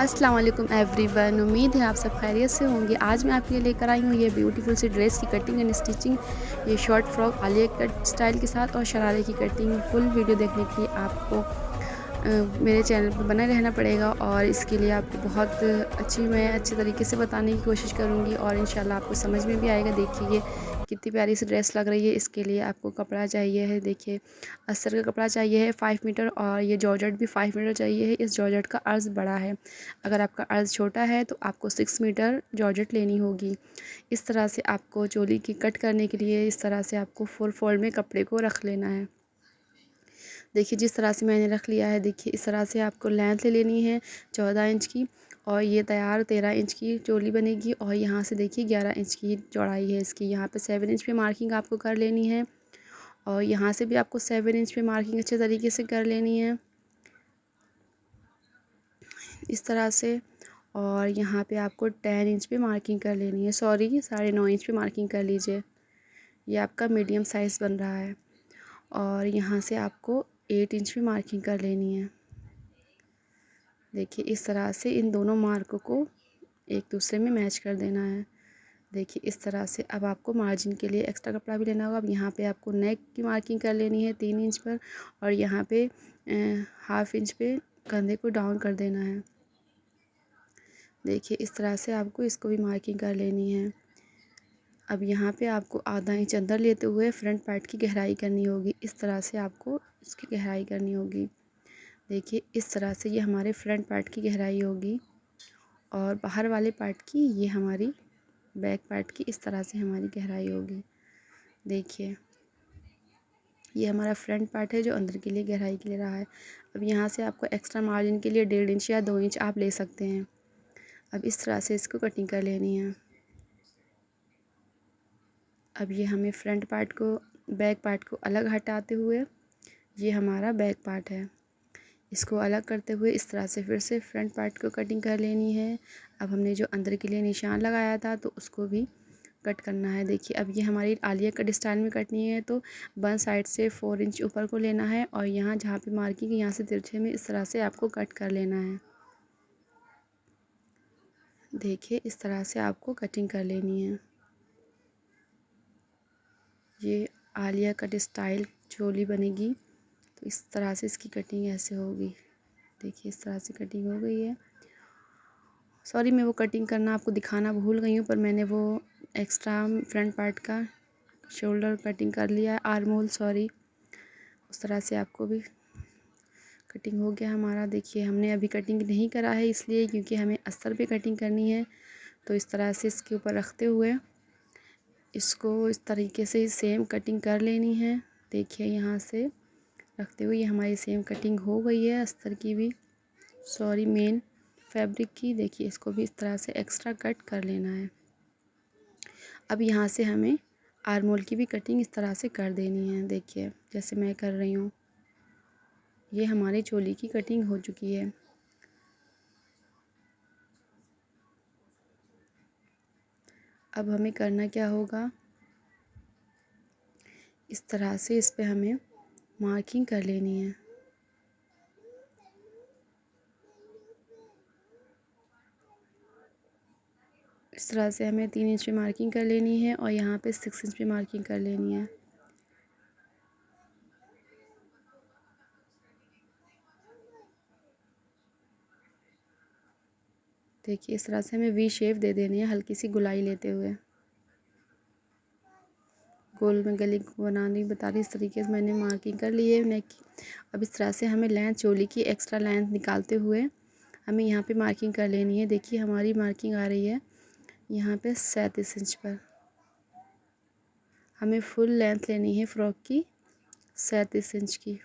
अस्सलाम वालेकुम एवरीवन। उम्मीद है आप सब खैरियत से होंगे। आज मैं आपके लिए लेकर आई हूँ ये ब्यूटीफुल सी ड्रेस की कटिंग एंड स्टिचिंग। ये short frock Alia cut style के साथ और शरारे की कटिंग। फुल वीडियो देखने के लिए आपको मेरे चैनल पर बना रहना पड़ेगा और इसके लिए आपको बहुत अच्छी तरीके से बताने की कोशिश करूँगी और इंशाल्लाह आपको समझ में भी आएगा। देखिए ये कितनी प्यारी सी ड्रेस लग रही है। इसके लिए आपको कपड़ा चाहिए है, देखिए अस्तर का कपड़ा चाहिए है 5 मीटर और ये जॉर्जेट भी 5 मीटर चाहिए है। इस जॉर्जेट का अर्ज़ बड़ा है, अगर आपका अर्ज़ छोटा है तो आपको 6 मीटर जॉर्जेट लेनी होगी। इस तरह से आपको चोली की कट करने के लिए इस तरह से आपको फुल फोल्ड में कपड़े को रख लेना है। देखिए जिस तरह से मैंने रख लिया है, देखिए इस तरह से आपको लेंथ ले लेनी है 14 इंच की और ये तैयार 13 इंच की चोली बनेगी। और यहाँ से देखिए 11 इंच की चौड़ाई है इसकी। यहाँ पे 7 इंच पे मार्किंग आपको कर लेनी है और यहाँ से भी आपको 7 इंच पे मार्किंग अच्छे तरीके से कर लेनी है इस तरह से। और यहाँ पे आपको 10 इंच पे मार्किंग कर लेनी है, सॉरी 9.5 इंच पे मार्किंग कर लीजिए। ये आपका मीडियम साइज़ बन रहा है। और यहाँ से आपको 8 इंच पे मार्किंग कर लेनी है। देखिए इस तरह से इन दोनों मार्कों को एक दूसरे में मैच कर देना है। देखिए इस तरह से अब आपको मार्जिन के लिए एक्स्ट्रा कपड़ा भी लेना होगा। अब यहाँ पे आपको नेक की मार्किंग कर लेनी है 3 इंच पर और यहाँ पे हाफ इंच पे कंधे को डाउन कर देना है। देखिए इस तरह से आपको इसको भी मार्किंग कर लेनी है। अब यहाँ पे आपको आधा इंच अंदर लेते हुए फ्रंट पार्ट की गहराई करनी होगी। इस तरह से आपको इसकी गहराई करनी होगी। देखिए इस तरह से ये हमारे फ्रंट पार्ट की गहराई होगी और बाहर वाले पार्ट की ये हमारी बैक पार्ट की इस तरह से हमारी गहराई होगी। देखिए ये हमारा फ्रंट पार्ट है जो अंदर के लिए गहराई के लिए रहा है। अब यहाँ से आपको एक्स्ट्रा मार्जिन के लिए 1.5 इंच या 2 इंच आप ले सकते हैं। अब इस तरह से इसको कटिंग कर लेनी है। अब ये हमें फ्रंट पार्ट को बैक पार्ट को अलग हटाते हुए ये हमारा बैक पार्ट है, इसको अलग करते हुए इस तरह से फिर से फ्रंट पार्ट को कटिंग कर लेनी है। अब हमने जो अंदर के लिए निशान लगाया था तो उसको भी कट करना है। देखिए अब ये हमारी आलिया कट स्टाइल में कटनी है तो वन साइड से 4 इंच ऊपर को लेना है और यहाँ जहाँ पे मार्किंग है यहाँ से तिरछे में इस तरह से आपको कट कर लेना है। देखिए इस तरह से आपको कटिंग कर लेनी है। ये आलिया कट स्टाइल चोली बनेगी तो इस तरह से इसकी कटिंग ऐसे होगी। देखिए इस तरह से कटिंग हो गई है। सॉरी मैं वो कटिंग करना आपको दिखाना भूल गई हूँ, पर मैंने वो एक्स्ट्रा फ्रंट पार्ट का शोल्डर कटिंग कर लिया है, आर्म होल सॉरी। उस तरह से आपको भी कटिंग हो गया हमारा। देखिए हमने अभी कटिंग नहीं करा है इसलिए क्योंकि हमें अस्तर पे कटिंग करनी है। तो इस तरह से इसके ऊपर रखते हुए इसको इस तरीके से सेम कटिंग कर लेनी है। देखिए यहाँ से रखते हुए ये हमारी सेम कटिंग हो गई है अस्तर की भी, सॉरी मेन फैब्रिक की। देखिए इसको भी इस तरह से एक्स्ट्रा कट कर लेना है। अब यहाँ से हमें आर्म होल की भी कटिंग इस तरह से कर देनी है। देखिए जैसे मैं कर रही हूँ, ये हमारी चोली की कटिंग हो चुकी है। अब हमें करना क्या होगा, इस तरह से इस पे हमें मार्किंग कर लेनी है। इस तरह से हमें 3 इंच पे मार्किंग कर लेनी है और यहाँ पे 6 इंच पे मार्किंग कर लेनी है। देखिए इस तरह से हमें वी शेप दे देनी है हल्की सी गुलाई लेते हुए। गोल में गले को बनानी बता रही, इस तरीके से मैंने मार्किंग कर ली है नेक की। अब इस तरह से हमें लेंथ चोली की एक्स्ट्रा लेंथ निकालते हुए हमें यहाँ पे मार्किंग कर लेनी है। देखिए हमारी मार्किंग आ रही है यहाँ पे 37 इंच पर। हमें फुल लेंथ लेनी है फ़्रॉक की 37 इंच की।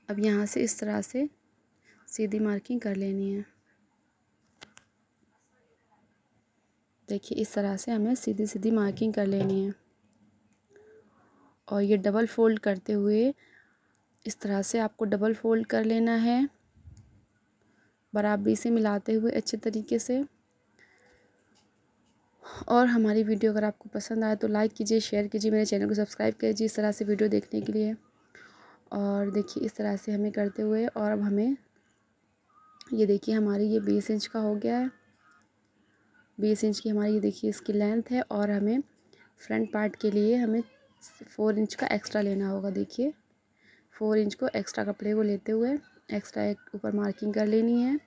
अब यहाँ से इस तरह से सीधी मार्किंग कर लेनी है। देखिए इस तरह से हमें सीधी सीधी मार्किंग कर लेनी है और ये डबल फोल्ड करते हुए इस तरह से आपको डबल फोल्ड कर लेना है बराबरी से मिलाते हुए अच्छे तरीके से। और हमारी वीडियो अगर आपको पसंद आए तो लाइक कीजिए, शेयर कीजिए, मेरे चैनल को सब्सक्राइब कीजिए इस तरह से वीडियो देखने के लिए। और देखिए इस तरह से हमें करते हुए और अब हमें ये देखिए हमारी ये 20 इंच का हो गया है। 20 इंच की हमारी ये देखिए इसकी लेंथ है और हमें फ्रंट पार्ट के लिए हमें 4 इंच का एक्स्ट्रा लेना होगा। देखिए 4 इंच को एक्स्ट्रा कपड़े को लेते हुए एक्स्ट्रा एक ऊपर मार्किंग कर लेनी है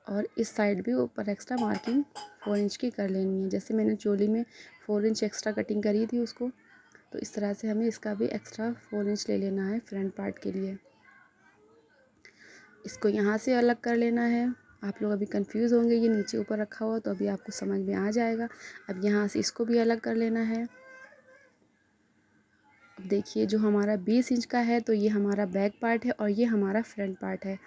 और इस साइड भी ऊपर एक्स्ट्रा मार्किंग 4 इंच की कर लेनी है। जैसे मैंने चोली में 4 इंच एक्स्ट्रा कटिंग करी थी उसको, तो इस तरह से हमें इसका भी एक्स्ट्रा 4 इंच ले लेना है फ्रंट पार्ट के लिए। इसको यहाँ से अलग कर लेना है। आप लोग अभी कंफ्यूज होंगे ये नीचे ऊपर रखा हुआ, तो अभी आपको समझ में आ जाएगा। अब यहाँ से इसको भी अलग कर लेना है। अब देखिए जो हमारा 20 इंच का है तो ये हमारा बैक पार्ट है और ये हमारा फ्रंट पार्ट है।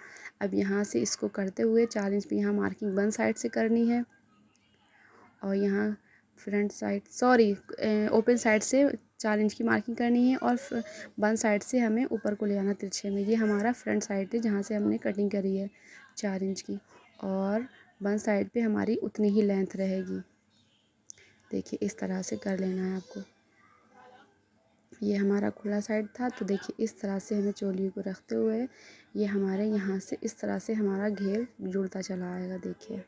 अब यहाँ से इसको करते हुए 4 इंच पे यहाँ मार्किंग वन साइड से करनी है और यहाँ फ्रंट साइड ओपन साइड से 4 इंच की मार्किंग करनी है और वन साइड से हमें ऊपर को ले आना तिरछे में। ये हमारा फ्रंट साइड है जहाँ से हमने कटिंग करी है 4 इंच की, और वन साइड पे हमारी उतनी ही लेंथ रहेगी। देखिए इस तरह से कर लेना है आपको। ये हमारा खुला साइड था, तो देखिए इस तरह से हमें चोली को रखते हुए ये हमारे यहाँ से इस तरह से हमारा घेर जुड़ता चला आएगा। देखिए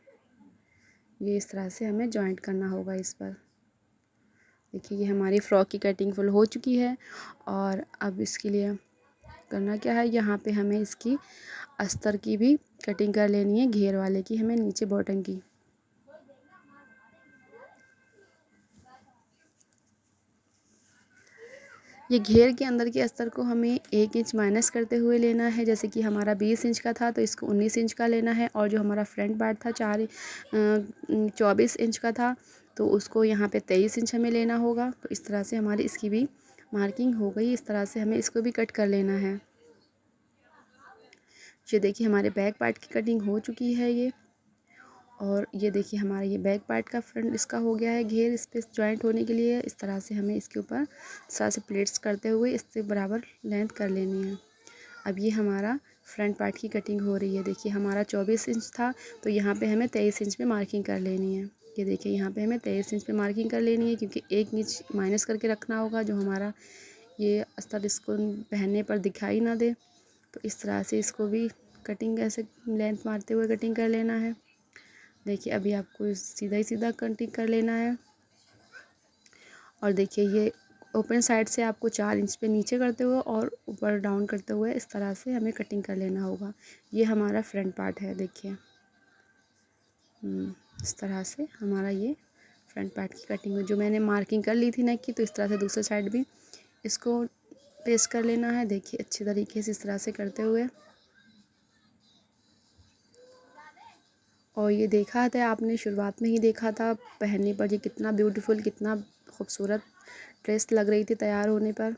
ये इस तरह से हमें जॉइंट करना होगा इस पर। देखिए ये हमारी फ़्रॉक की कटिंग फुल हो चुकी है और अब इसके लिए करना क्या है, यहाँ पे हमें इसकी अस्तर की भी कटिंग कर लेनी है, घेर वाले की हमें नीचे बॉटम की। ये घेर के अंदर के अस्तर को हमें 1 इंच माइनस करते हुए लेना है। जैसे कि हमारा 20 इंच का था तो इसको 19 इंच का लेना है, और जो हमारा फ्रंट पार्ट था 24 इंच का था तो उसको यहाँ पे 23 इंच हमें लेना होगा। तो इस तरह से हमारी इसकी भी मार्किंग हो गई। इस तरह से हमें इसको भी कट कर लेना है। ये देखिए हमारे बैक पार्ट की कटिंग हो चुकी है ये, और ये देखिए हमारा ये बैक पार्ट का फ्रंट इसका हो गया है घेर इस पर जॉइंट होने के लिए। इस तरह से हमें इसके ऊपर साथ से प्लेट्स करते हुए इससे बराबर लेंथ कर लेनी है। अब ये हमारा फ्रंट पार्ट की कटिंग हो रही है। देखिए हमारा 24 इंच था तो यहाँ पे हमें 23 इंच पे मार्किंग कर लेनी है। ये देखिए यहाँ पे हमें 23 इंच पे मार्किंग कर लेनी है, क्योंकि 1 इंच माइनस करके रखना होगा जो हमारा ये अस्तर इसको पहनने पर दिखाई ना दे। तो इस तरह से इसको भी कटिंग ऐसे लेंथ मारते हुए कटिंग कर लेना है। देखिए अभी आपको सीधा ही सीधा कटिंग कर लेना है। और देखिए ये ओपन साइड से आपको 4 इंच पे नीचे करते हुए और ऊपर डाउन करते हुए इस तरह से हमें कटिंग कर लेना होगा। ये हमारा फ्रंट पार्ट है। देखिए इस तरह से हमारा ये फ्रंट पार्ट की कटिंग में जो मैंने मार्किंग कर ली थी नेक की, तो इस तरह से दूसरे साइड भी इसको पेस्ट कर लेना है। देखिए अच्छी तरीके से इस तरह से करते हुए, और ये देखा था आपने शुरुआत में ही देखा था पहनने पर ये कितना ब्यूटीफुल कितना खूबसूरत ड्रेस लग रही थी तैयार होने पर।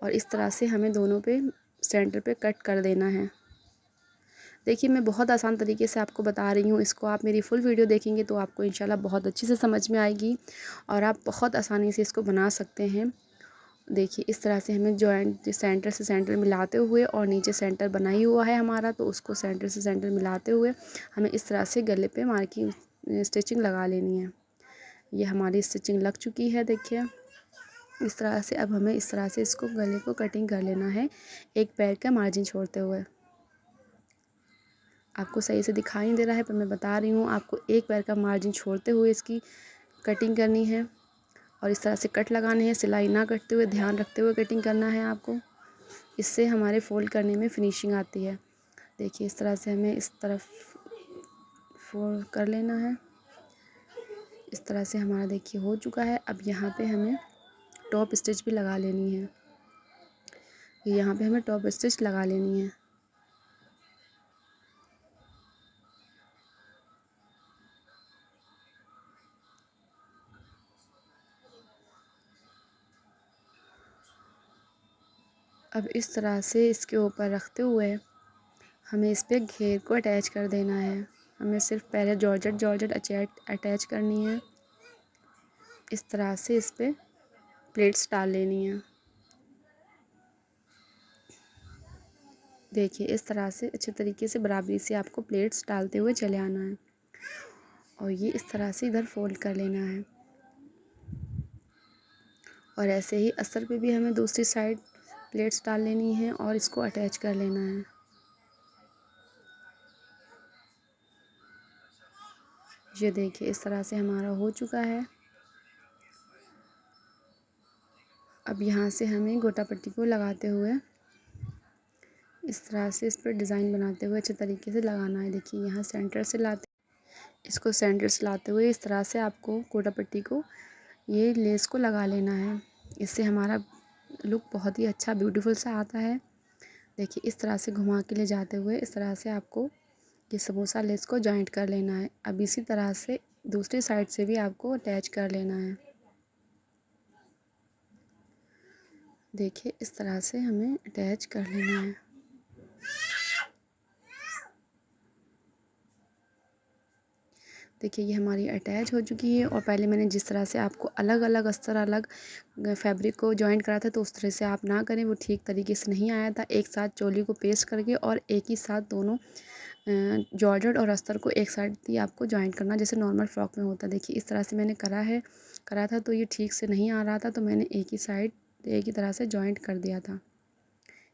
और इस तरह से हमें दोनों पे सेंटर पे कट कर देना है। देखिए मैं बहुत आसान तरीके से आपको बता रही हूँ, इसको आप मेरी फुल वीडियो देखेंगे तो आपको इंशाल्लाह बहुत अच्छे से समझ में आएगी और आप बहुत आसानी से इसको बना सकते हैं। देखिए इस तरह से हमें जॉइंट सेंटर से सेंटर मिलाते हुए, और नीचे सेंटर बना ही हुआ है हमारा तो उसको सेंटर से सेंटर मिलाते हुए हमें इस तरह से गले पे मार्किंग स्टिचिंग लगा लेनी है। ये हमारी स्टिचिंग लग चुकी है। देखिए इस तरह से अब हमें इस तरह से इसको गले को कटिंग कर लेना है, एक पैर का मार्जिन छोड़ते हुए। आपको सही से दिखाई नहीं दे रहा है पर मैं बता रही हूँ, आपको एक पैर का मार्जिन छोड़ते हुए इसकी कटिंग करनी है और इस तरह से कट लगाने हैं, सिलाई ना कटते हुए ध्यान रखते हुए कटिंग करना है आपको। इससे हमारे फोल्ड करने में फिनिशिंग आती है। देखिए इस तरह से हमें इस तरफ फोल्ड कर लेना है। इस तरह से हमारा देखिए हो चुका है। अब यहाँ पे हमें टॉप स्टिच भी लगा लेनी है। यहाँ पे हमें टॉप स्टिच लगा लेनी है। अब इस तरह से इसके ऊपर रखते हुए हमें इस पर घेर को अटैच कर देना है। हमें सिर्फ पहले जॉर्जेट अटैच करनी है। इस तरह से इस पर प्लेट्स डाल लेनी है। देखिए इस तरह से अच्छे तरीके से बराबरी से आपको प्लेट्स डालते हुए चले आना है और ये इस तरह से इधर फोल्ड कर लेना है। और ऐसे ही अस्तर पे भी हमें दूसरी साइड प्लेट्स डाल लेनी है और इसको अटैच कर लेना है। ये देखिए इस तरह से हमारा हो चुका है। अब यहाँ से हमें गोटा पट्टी को लगाते हुए इस तरह से इस पर डिज़ाइन बनाते हुए अच्छे तरीके से लगाना है। देखिए यहाँ सेंटर से लाते, इसको सेंटर से लाते हुए इस तरह से आपको गोटा पट्टी को ये लेस को लगा लेना है। इससे हमारा लुक बहुत ही अच्छा ब्यूटीफुल सा आता है। देखिए इस तरह से घुमा के ले जाते हुए इस तरह से आपको ये समोसा लेस को जॉइंट कर लेना है। अब इसी तरह से दूसरी साइड से भी आपको अटैच कर लेना है। देखिए इस तरह से हमें अटैच कर लेना है। देखिए ये हमारी अटैच हो चुकी है। और पहले मैंने जिस तरह से आपको अलग अलग अस्तर अलग फैब्रिक को जॉइंट करा था, तो उस तरह से आप ना करें, वो ठीक तरीके से नहीं आया था। एक साथ चोली को पेस्ट करके और एक ही साथ दोनों जॉर्जेट और अस्तर को एक साथ ही आपको जॉइंट करना, जैसे नॉर्मल फ्रॉक में होता है। देखिए इस तरह से मैंने करा था, तो ये ठीक से नहीं आ रहा था, तो मैंने एक ही साइड एक ही तरह से जॉइंट कर दिया था।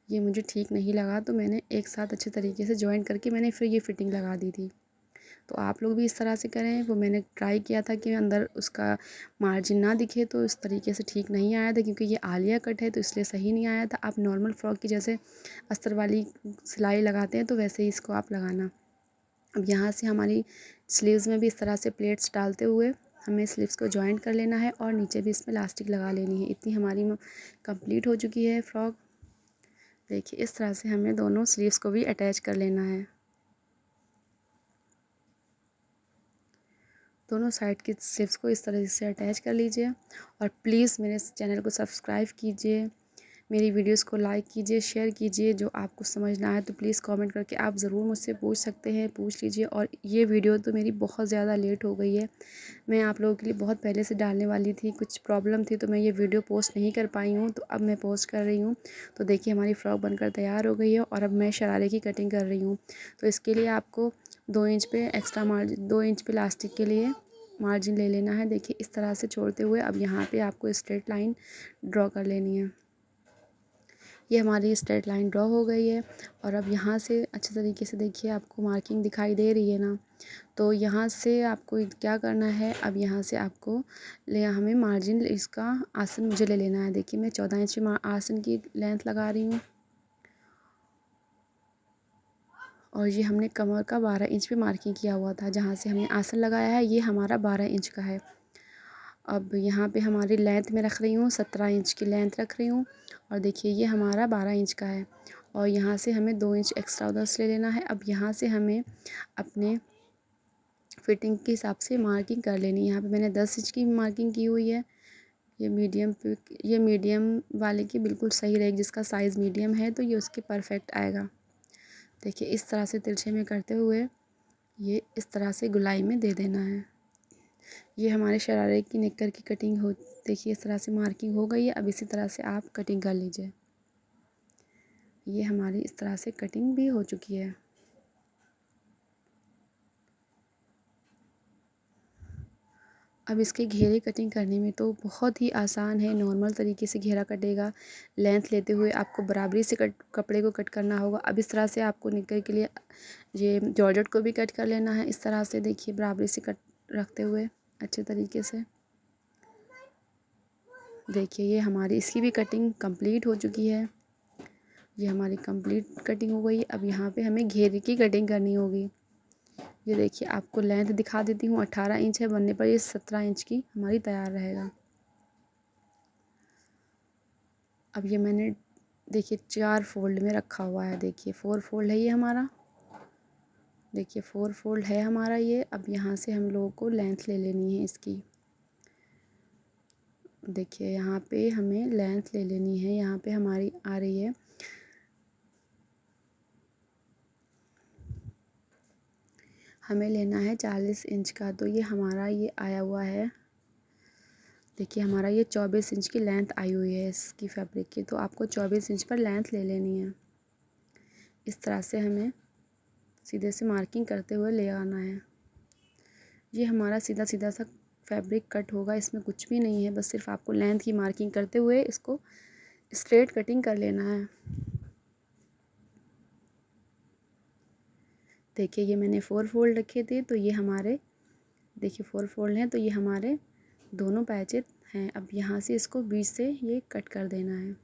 ये मुझे ठीक नहीं लगा, तो मैंने एक साथ अच्छे तरीके से जॉइंट करके मैंने फिर ये फिटिंग लगा दी थी। तो आप लोग भी इस तरह से करें। वो मैंने ट्राई किया था कि अंदर उसका मार्जिन ना दिखे, तो इस तरीके से ठीक नहीं आया था, क्योंकि ये आलिया कट है तो इसलिए सही नहीं आया था। आप नॉर्मल फ्रॉक की जैसे अस्तर वाली सिलाई लगाते हैं, तो वैसे ही इसको आप लगाना। अब यहाँ से हमारी स्लीव्स में भी इस तरह से प्लेट्स डालते हुए हमें स्लीव्स को जॉइंट कर लेना है और नीचे भी इसमें इलास्टिक लगा लेनी है। इतनी हमारी कंप्लीट हो चुकी है फ्रॉक। देखिए इस तरह से हमें दोनों स्लीव्स को भी अटैच कर लेना है। दोनों साइड की स्लीव्स को इस तरह से अटैच कर लीजिए। और प्लीज़ मेरे चैनल को सब्सक्राइब कीजिए, मेरी वीडियोस को लाइक कीजिए, शेयर कीजिए। जो आपको समझ ना आए तो प्लीज़ कमेंट करके आप ज़रूर मुझसे पूछ सकते हैं, पूछ लीजिए। और ये वीडियो तो मेरी बहुत ज़्यादा लेट हो गई है, मैं आप लोगों के लिए बहुत पहले से डालने वाली थी, कुछ प्रॉब्लम थी तो मैं ये वीडियो पोस्ट नहीं कर पाई हूँ, तो अब मैं पोस्ट कर रही हूँ। तो देखिए हमारी फ़्रॉक बनकर तैयार हो गई है और अब मैं शरारे की कटिंग कर रही हूँ। तो इसके लिए आपको 2 इंच पे एक्स्ट्रा मार्जिन, 2 इंच पे इलास्टिक के लिए मार्जिन ले लेना है। देखिए इस तरह से छोड़ते हुए अब यहाँ पे आपको स्ट्रेट लाइन ड्रॉ कर लेनी है। ये हमारी स्ट्रेट लाइन ड्रॉ हो गई है। और अब यहाँ से अच्छे तरीके से देखिए आपको मार्किंग दिखाई दे रही है ना। तो यहाँ से आपको क्या करना है, अब यहाँ से आपको हमें मार्जिन इसका आसन मुझे ले लेना है। देखिए मैं 14 इंच आसन की लेंथ लगा रही हूँ और ये हमने कमर का 12 इंच पे मार्किंग किया हुआ था। जहाँ से हमने आसन लगाया है ये हमारा 12 इंच का है। अब यहाँ पे हमारी लेंथ में रख रही हूँ 17 इंच की लेंथ रख रही हूँ। और देखिए ये हमारा 12 इंच का है और यहाँ से हमें 2 इंच एक्स्ट्रा उधर से ले लेना है। अब यहाँ से हमें अपने फिटिंग के हिसाब से मार्किंग कर लेनी है। यहाँ पे मैंने 10 इंच की मार्किंग की हुई है। ये मीडियम वाले की बिल्कुल सही रहेगी, जिसका साइज़ मीडियम है तो ये उसके परफेक्ट आएगा। देखिए इस तरह से तिरछे में करते हुए ये इस तरह से गुलाई में दे देना है। ये हमारे शरारे की नेकर की कटिंग हो, देखिए इस तरह से मार्किंग हो गई है। अब इसी तरह से आप कटिंग कर लीजिए। ये हमारी इस तरह से कटिंग भी हो चुकी है। अब इसके घेरे कटिंग करने में तो बहुत ही आसान है, नॉर्मल तरीके से घेरा कटेगा। लेंथ लेते हुए आपको बराबरी से कपड़े को कट करना होगा। अब इस तरह से आपको निकर के लिए ये जॉर्जेट को भी कट कर लेना है। इस तरह से देखिए बराबरी से कट रखते हुए अच्छे तरीके से। देखिए ये हमारी इसकी भी कटिंग कंप्लीट हो चुकी है। ये हमारी कंप्लीट कटिंग हो गई। अब यहाँ पे हमें घेरे की कटिंग करनी होगी। ये देखिए आपको लेंथ दिखा देती हूँ, 18 इंच है, बनने पर ये 17 इंच की हमारी तैयार रहेगा। अब ये मैंने देखिए 4 फोल्ड में रखा हुआ है। देखिए 4 फोल्ड है ये हमारा। देखिए 4 फोल्ड है हमारा ये। अब यहाँ से हम लोगों को लेंथ ले लेनी है इसकी। देखिए यहाँ पे हमें लेंथ ले लेनी है। यहाँ पे हमारी आ रही है, हमें लेना है 40 इंच का। तो ये हमारा ये आया हुआ है। देखिए हमारा ये 24 इंच की लेंथ आई हुई है इसकी फैब्रिक की। तो आपको 24 इंच पर लेंथ ले लेनी है। इस तरह से हमें सीधे से मार्किंग करते हुए ले आना है। ये हमारा सीधा सीधा सा फैब्रिक कट होगा, इसमें कुछ भी नहीं है, बस सिर्फ आपको लेंथ की मार्किंग करते हुए इसको स्ट्रेट कटिंग कर लेना है। देखिए ये मैंने 4 फोल्ड रखे थे, तो ये हमारे देखिए 4 फोल्ड हैं, तो ये हमारे दोनों पैचेस हैं। अब यहाँ से इसको बीच से ये कट कर देना है।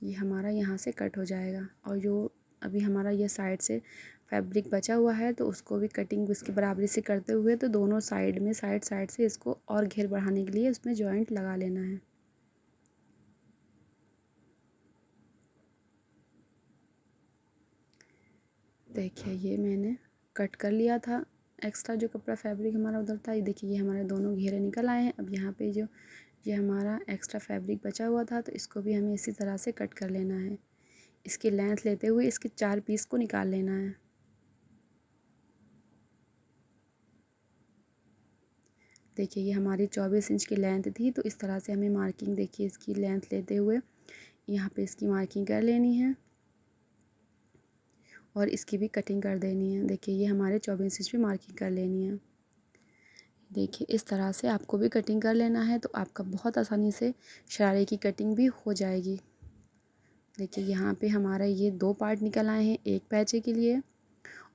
ये हमारा यहाँ से कट हो जाएगा। और जो अभी हमारा ये साइड से फैब्रिक बचा हुआ है तो उसको भी कटिंग इसकी बराबरी से करते हुए तो दोनों साइड में साइड से इसको और घेर बढ़ाने के लिए इसमें जॉइंट लगा लेना है। देखिए ये मैंने कट कर लिया था, एक्स्ट्रा जो कपड़ा फैब्रिक हमारा उधर था। ये देखिए ये हमारे दोनों घेरे निकल आए हैं। अब यहाँ पे जो ये हमारा एक्स्ट्रा फैब्रिक बचा हुआ था तो इसको भी हमें इसी तरह से कट कर लेना है। इसकी लेंथ लेते हुए इसके 4 पीस को निकाल लेना है। देखिए ये हमारी 24 इंच की लेंथ थी, तो इस तरह से हमें मार्किंग देखिए इसकी लेंथ लेते हुए यहाँ पे इसकी मार्किंग कर लेनी है और इसकी भी कटिंग कर देनी है। देखिए ये हमारे 24 इंच पे मार्किंग कर लेनी है। देखिए इस तरह से आपको भी कटिंग कर लेना है तो आपका बहुत आसानी से शरारे की कटिंग भी हो जाएगी। देखिए यहाँ पे हमारा ये 2 पार्ट निकल आए हैं एक पैचे के लिए,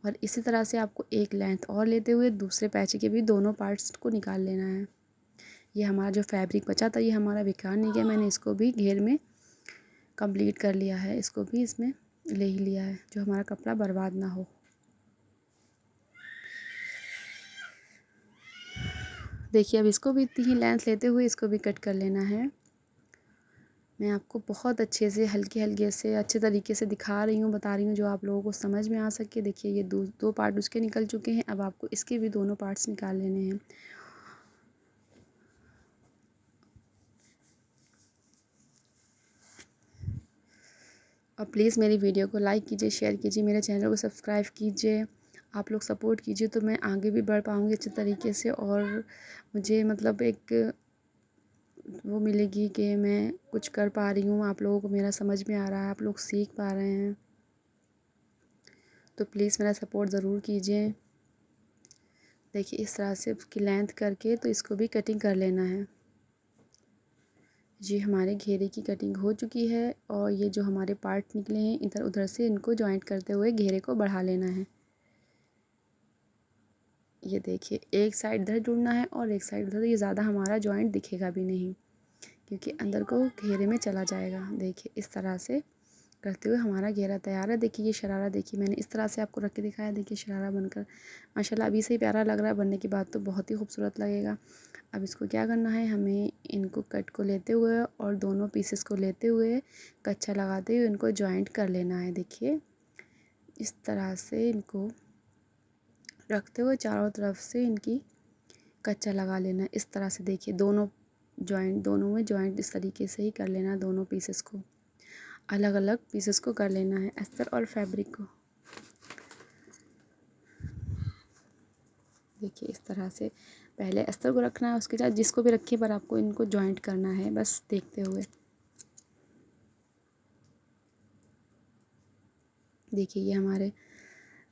और इसी तरह से आपको एक लेंथ और लेते हुए दूसरे पैचे के भी दोनों पार्ट्स को निकाल लेना है। ये हमारा जो फैब्रिक बचा था ये हमारा बेकार नहीं गया, मैंने इसको भी घेर में कंप्लीट कर लिया है, इसको भी इसमें ले ही लिया है, जो हमारा कपड़ा बर्बाद ना हो। देखिए अब इसको भी इतनी ही लेंथ लेते हुए इसको भी कट कर लेना है। मैं आपको बहुत अच्छे से हल्के से अच्छे तरीके से दिखा रही हूँ, बता रही हूँ, जो आप लोगों को समझ में आ सके। देखिए ये दो पार्ट उसके निकल चुके हैं, अब आपको इसके भी दोनों पार्ट्स निकाल लेने हैं। और प्लीज़ मेरी वीडियो को लाइक कीजिए, शेयर कीजिए, मेरे चैनल को सब्सक्राइब कीजिए। आप लोग सपोर्ट कीजिए तो मैं आगे भी बढ़ पाऊँगी अच्छे तरीके से, और मुझे मतलब एक वो मिलेगी कि मैं कुछ कर पा रही हूँ, आप लोगों को मेरा समझ में आ रहा है, आप लोग सीख पा रहे हैं। तो प्लीज़ मेरा सपोर्ट ज़रूर कीजिए। देखिए इस तरह से उसकी लेंथ करके तो इसको भी कटिंग कर लेना है। ये हमारे घेरे की कटिंग हो चुकी है, और ये जो हमारे पार्ट निकले हैं इधर उधर से इनको जॉइंट करते हुए घेरे को बढ़ा लेना है। ये देखिए एक साइड इधर जुड़ना है और एक साइड उधर, ये ज़्यादा हमारा जॉइंट दिखेगा भी नहीं क्योंकि अंदर को घेरे में चला जाएगा। देखिए इस तरह से करते हुए हमारा घेरा तैयार है। देखिए ये शरारा देखिए मैंने इस तरह से आपको रख के दिखाया। देखिए शरारा बनकर माशाल्लाह अभी से ही प्यारा लग रहा है, बनने के बाद तो बहुत ही खूबसूरत लगेगा। अब इसको क्या करना है, हमें इनको कट को लेते हुए और दोनों पीसेस को लेते हुए कच्चा लगाते हुए इनको जॉइंट कर लेना है। देखिए इस तरह से इनको रखते हुए चारों तरफ से इनकी कच्चा लगा लेना है। इस तरह से देखिए दोनों में जॉइंट इस तरीके से ही कर लेना है। दोनों पीसेस को अलग अलग पीसेस को कर लेना है, अस्तर और फैब्रिक को। देखिए इस तरह से पहले अस्तर को रखना है, उसके बाद जिसको भी रखिए पर आपको इनको जॉइंट करना है बस देखते हुए। देखिए ये हमारे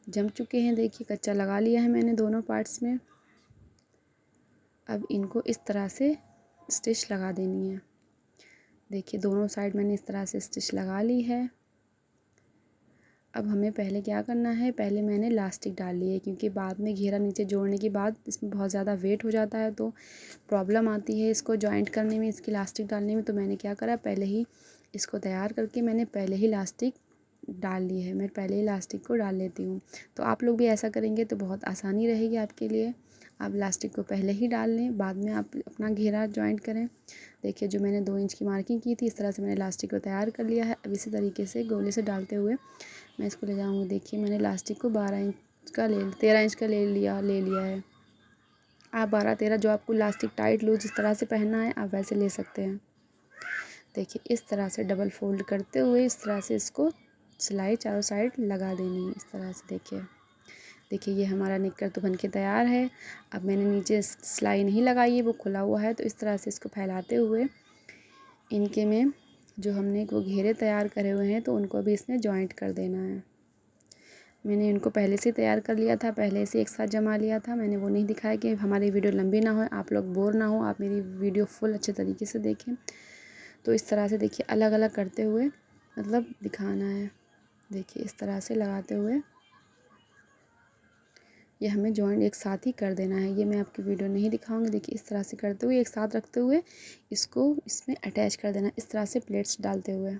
जम चुके हैं। देखिए कच्चा लगा लिया है मैंने दोनों पार्ट्स में। अब इनको इस तरह से स्टिच लगा देनी है। देखिए दोनों साइड मैंने इस तरह से स्टिच लगा ली है। अब हमें पहले क्या करना है, पहले मैंने इलास्टिक डाल ली है क्योंकि बाद में घेरा नीचे जोड़ने के बाद इसमें बहुत ज़्यादा वेट हो जाता है तो प्रॉब्लम आती है इसको जॉइंट करने में, इसकी इलास्टिक डालने में। तो मैंने क्या करा, पहले ही इसको तैयार करके मैंने पहले ही इलास्टिक डाल ली है। मैं पहले ही इलास्टिक को डाल लेती हूँ। तो आप लोग भी ऐसा करेंगे तो बहुत आसानी रहेगी आपके लिए। आप इलास्टिक को पहले ही डाल लें, बाद में आप अपना घेरा जॉइंट करें। देखिए जो मैंने 2 इंच की मार्किंग की थी इस तरह से मैंने इलास्टिक को तैयार कर लिया है। अब इसी तरीके से गोले से डालते हुए मैं इसको ले जाऊँगी। देखिए मैंने इलास्टिक को 13 इंच का ले लिया है। आप 12-13 जो आपको इलास्टिक टाइट लूज जिस तरह से पहनना है आप वैसे ले सकते हैं। देखिए इस तरह से डबल फोल्ड करते हुए इस तरह से इसको सिलाई चारों साइड लगा देनी है। इस तरह से देखिए ये हमारा निक्कर तो बनके तैयार है। अब मैंने नीचे सिलाई नहीं लगाई है, वो खुला हुआ है, तो इस तरह से इसको फैलाते हुए इनके में जो हमने वो घेरे तैयार करे हुए हैं तो उनको भी इसमें जॉइंट कर देना है। मैंने इनको पहले से तैयार कर लिया था, पहले से एक साथ जमा लिया था। मैंने वो नहीं दिखाया कि हमारी वीडियो लंबी ना हो, आप लोग बोर ना हो, आप मेरी वीडियो फुल अच्छे तरीके से देखें। तो इस तरह से देखिए अलग अलग करते हुए मतलब दिखाना है। देखिए इस तरह से लगाते हुए ये हमें जॉइंट एक साथ ही कर देना है। ये मैं आपकी वीडियो नहीं दिखाऊंगी। देखिए इस तरह से करते हुए एक साथ रखते हुए इसको इसमें अटैच कर देना, इस तरह से प्लेट्स डालते हुए।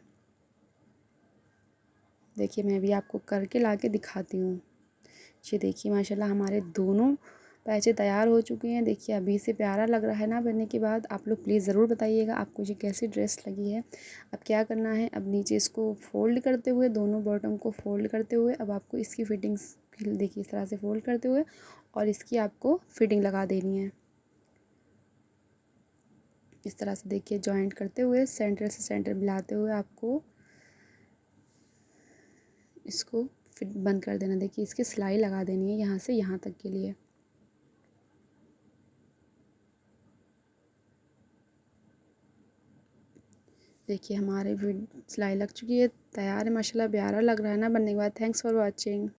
देखिए मैं भी आपको करके ला के दिखाती हूँ। ये देखिए माशाल्लाह हमारे दोनों पैचे तैयार हो चुके हैं। देखिए अभी से प्यारा लग रहा है ना बनने के बाद। आप लोग प्लीज़ ज़रूर बताइएगा आपको ये कैसी ड्रेस लगी है। अब क्या करना है, अब नीचे इसको फ़ोल्ड करते हुए, दोनों बॉटम को फ़ोल्ड करते हुए अब आपको इसकी फ़िटिंग्स देखिए इस तरह से फ़ोल्ड करते हुए और इसकी आपको फ़िटिंग लगा देनी है। इस तरह से देखिए जॉइंट करते हुए सेंटर से सेंटर मिलाते हुए आपको इसको फिट बंद कर देना। देखिए इसकी सिलाई लगा देनी है यहाँ से यहाँ तक के लिए। देखिए हमारे सिलाई लग चुकी है, तैयार है माशाल्लाह, प्यारा लग रहा है ना बनने के बाद। Thanks for watching.